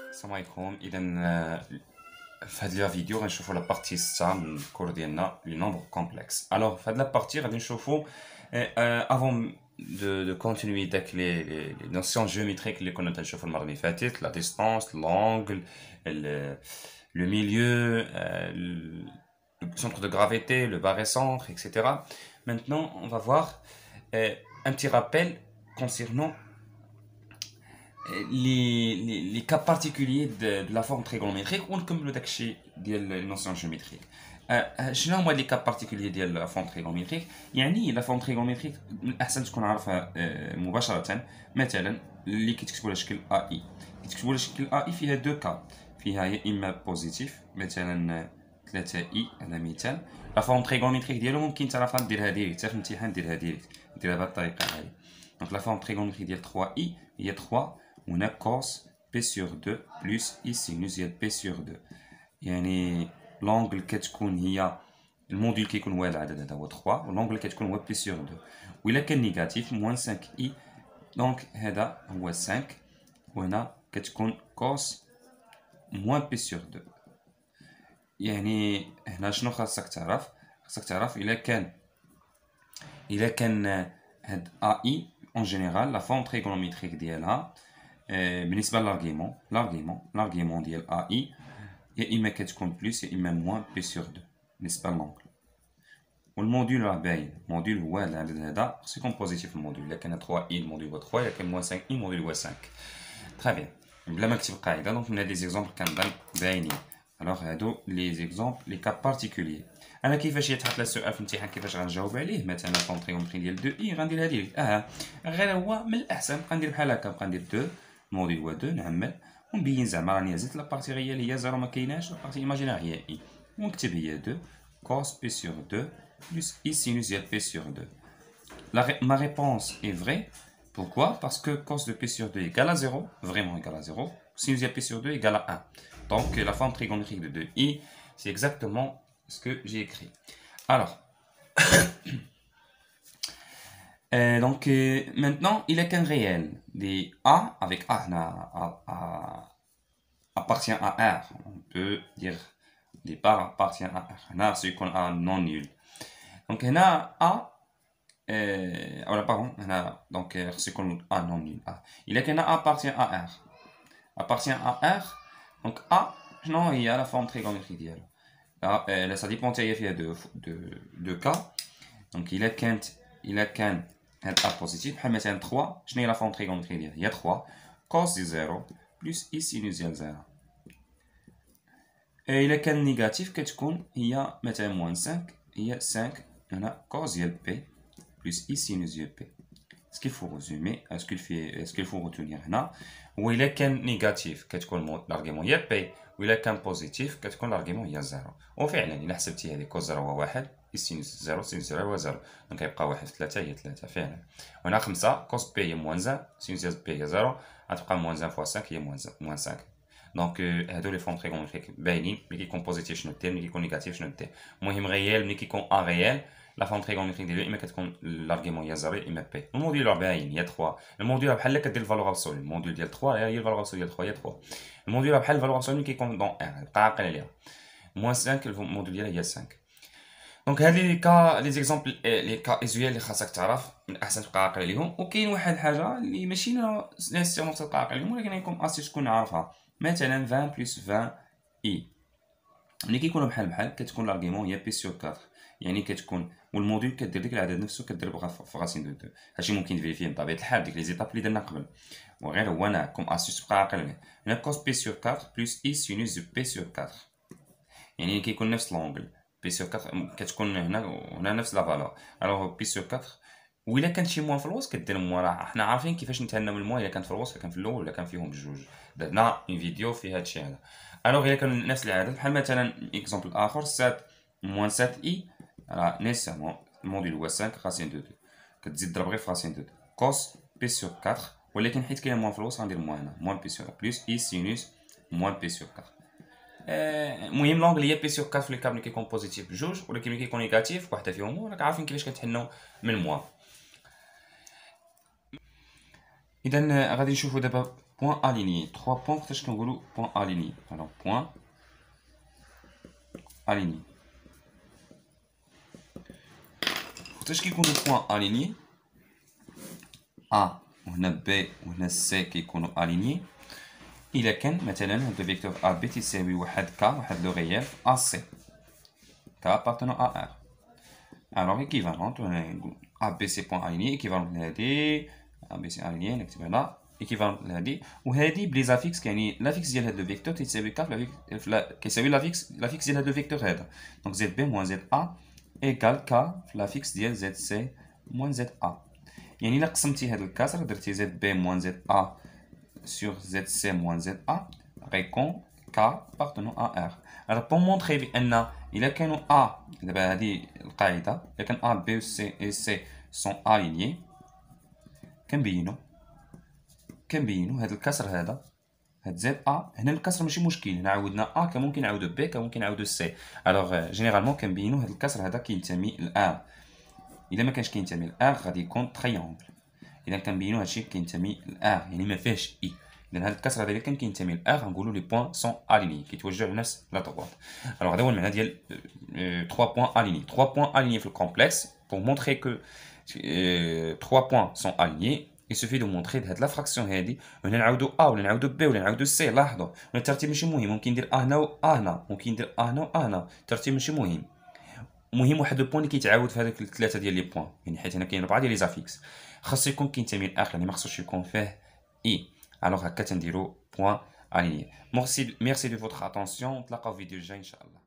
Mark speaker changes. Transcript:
Speaker 1: السلام عليكم. اذا في هاد لا فيديو غنشوفوا لا بارتي 6 من الكور ديالنا لي نومبر كومبلكس. الوغ في هاد لا بارتي غادي نشوفوا افون de continuer داك لي نوسيون جيومتريك اللي كنا تنشوفوا المره اللي فاتت، لا ديستانس، لونغل، le milieu, le centre de gravité, le barycentre, etc. Maintenant, on va voir un petit rappel concernant les cas particuliers de la forme trigonométrique ونكملوا داكشي ديال النوسيون جيومتريك. شنو هما لي كاب بارتيكوليي ديال لا فورم تريغونوميتريك؟ يعني لا فورم تريغونوميتريك من الاحسن تكون عارفها مباشره. مثلا اللي كيتكتبوا على شكل ا اي، كيتكتبوا على شكل ا اي فيها دو كا، فيها يا اما بوزيتيف مثلا 3 اي على مثال. لا فورم تريغونوميتريك ديالو ممكن تعرفها ديرها ديريكت حتى في الامتحان، ديرها ديريكت ديرها بهذه الطريقه هذه. دونك لا فورم تريغونوميتريك ديال 3 اي هي 3 هنا كوس بي سور 2 بلس اي سينوس ديال بي سور 2. يعني لونغل كتكون هي الموديل كيكون هو العدد هذا هو 3 واللونغل كتكون هو بي سور 2. وإلا كان نيجاتيف موان 5 اي دونك هذا هو 5 وهنا كتكون كوس موان بي سور 2. يعني هنا شنو خاصك تعرف؟ خاصك تعرف إلا كان هاد ا اي اون جينيرال لا فورم تريغونوميتريك ديالها بالنسبه لارغيمون ديال ا اي يا اما كتكون بلس يا اما موان بي سور 2 بالنسبه للونغل. والموديل راه باين، الموديل هو هذا العدد هذا خصو يكون بوزيتيف. الموديل الا كان 3 اي الموديل هو 3، الا كان موان 5 اي الموديل هو 5. تري بيان. بلا ما نكتب قاعده دونك من هاد لي زيكزامبل كنظن باينين. الوغ هادو لي زيكزامبل لي كا بارتيكوليي. انا كيفاش يتحط لي السؤال في الامتحان كيفاش غنجاوب عليه؟ مثلا فورم تريغونومتريك ديال 2 اي غنديرها ديريكت. غير هو من الاحسن نبقى ندير بحال هكا، نبقى ندير 2 الموديل هو 2 نعمل ونبين زعما راني هزيت لا بارتي ريال هي 0 ما كايناش، لا بارتي ايماجينير هي اي ونكتب هي 2 cos p sur 2 plus i sinus de p sur 2. Ma réponse est vraie. Pourquoi? Parce que cos de p sur 2 égale à 0, vraiment égale à 0, sinus de p sur 2 égale à 1. Donc la forme trigonométrique de 2i, c'est exactement ce que j'ai écrit. Alors, maintenant, il est qu'un réel. Des a, avec a appartient à R. On peut dire départ appartient à R. Là, c'est qu'on a non nul. Donc, on a A. Pardon. Donc, c'est qu'on a non nul. Il est qu'un A appartient à R. Appartient à R. Donc, A, non, il y a la forme trigonométrique d'elle. Là, ça dépend, il y a deux cas. Donc, il est qu'un A positif. مثلا 3. Je n'ai la forme trigonométrique d'elle. Il y a 3. Cos de 0 plus I sinus de 0. إلا كان نيجاتيف كتكون هي مثلا موان 5 هي 5 هنا كوز ديال بي بلس اي سينوس ديال بي. اسكو فو ريزومي اسكو فو روتونير هنا هو إلا كان نيجاتيف كتكون لارغيمون هي بي، وإلا كان بوزيتيف كتكون لارغيمون هي 0. وفعلا إلا حسبتي هذه كوز 0 هو 1 اي سينوس 0 سينوس 0 هو 0 دونك كيبقى 1 في 3 هي 3 فعلا. وهنا 5 كوز بي هي موان 1 سينوس ديال بي هي 0 غتبقى موان 1 فوا 5 هي موان 5. دونك هادو لي فورم تريغونوميتريك باينين. ملي كيكون بوزيتيف شنو دير، ملي كيكون نيجاتيف شنو دير. المهم ريال ملي كيكون ا ريال لا فورم تريغونوميتريك ديالو اما كتكون لارغيمون هي 0 اما بي. الموديل راه باين هي 3. الموديل بحال كدير الفالور ابسولي. الموديل ديال 3 هي الفالور ابسولي ديال 3 هي 3. الموديل بحال الفالور ابسولي ملي كيكون دون ار بقى عاقل عليها. موان 5 الموديل ديالها هي 5. دونك هاد لي كا لي زيكزامبل لي كا ايزويال اللي خاصك تعرف من الاحسن تبقى عاقل عليهم. وكاين واحد الحاجه اللي ماشي نيسيون تبقى عاقل عليهم ولكن يكون اسي تكون عارفها. مثلا 20 بلس 20 اي ملي كيكونوا بحال كتكون لارغيمون هي بي سور 4. يعني كتكون والموديل كدير ديك العدد نفسه كدير في راسين دو 2. هادشي ممكن تفيريفيه بطبيعه الحال ديك لي زيتاب اللي درنا قبل، وغير هو انا كوم اسي تبقى عاقل عليه. هنا كوس بي سور 4 بلس اي سينوس دو بي سور 4. يعني كيكون نفس لونغل بي سور 4 كتكون هنا نفس لا فالور. الوغ بي سور 4 وإلا كانت شي موان في الوسط كدير موان. راه حنا عارفين كيفاش نتهناو من الموان، إلا كانت في الوسط إلا كان في الأول ولا كان فيهم بجوج. درنا اون فيديو في هادشي هذا. الوغ إلا كانوا نفس العدد بحال مثلا اكزومبل آخر 7 موان 7 إي راه نيسيرمون الموديل هو 5 راسين دو 2 كتزيد تضرب غير في راسين دو 2 كوس بي سور 4. ولكن حيت كاين موان في الوسط غندير موان هنا موان بي سور بلس إي سينوس موان بي سور 4. المهم لونغل هي بي سور 4 في الكاب ملي كيكون بوزيتيف بجوج، ولكن ملي كيكون نيجاتيف وحده فيهم. وراك عارفين كيفاش كنتحناو من موان. إذا غادي نشوفوا دابا بوان أليني 3 بوان وقتاش كنقولوا بوان أليني. ألوغ بوان أليني وقتاش كيكونوا بوان أليني أ وهنا بي وهنا سي كيكونوا أليني إلا كان مثلا هاد الفيكتور أ بي تيساوي واحد كا واحد لو ريال أ سي كا أبارتونون أ ار. ألوغ إيكيفالونت نقول أ بي سي بوان أليني إيكيفالونت لهادي أ بي سي أليني نكتب هنا إيكيفالونت لهادي وهادي بلي زافيكس كيعني لافيكس ديال هاد لو فيكتور تيساوي كا كيساوي لافيكس ديال هاد لو فيكتور هذا. دونك زد بي موان زد أ إيكال كا في لافيكس ديال زد سي موان زد أ. يعني إلا قسمتي هاد الكسر درتي زد بي موان زد أ sur ZC moins ZA غيكون K appartenant à R. Alors pour montrer بأن إلا كانوا A دابا هذه القاعدة إلا كان A B C et C sont alignés كنبينو هذا الكسر هذا هاد زد A هنا الكسر ماشي مشكل هنا عاودنا A كان ممكن نعاودو B كان ممكن نعاودو C. alors جينيرالمون كنبينو هاد الكسر هذا كينتمي ل R. إلا ما كانش كينتمي ل R غادي يكون تريونغل. إذا كنبينو هادشي كينتمي ل R يعني ما فيهش إي. إذا هاد الكسر هذا اللي كان كينتمي ل R غنقولو لي بوان سون أليني كيتوجهوا لنفس لا droite. alors هذا هو المعنى ديال 3 بوان أليني. 3 بوان أليني في الكومبلكس pour montrer que 3 points sont alignés. il suffit de montrer هاد لا فراكسيون هادي هنا نعاودو A ولا نعاودو B ولا نعاودو C. لاحظوا الترتيب ماشي مهم ممكن ندير A هنا و A هنا ممكن ندير A هنا و A هنا الترتيب ماشي مهم. مهم واحد البوان اللي كيتعاود في هذوك الثلاثه ديال لي بوان يعني حيت هنا كاين 4 ديال لي زافيكس خاصو يكون كينتمي لاخر يعني ما خصوش يكون فيه اي. الوغ هكا تنديرو بوان أليني. ميرسي دو فوتر اتونسيون. نتلاقاو في فيديو الجاي ان شاء الله.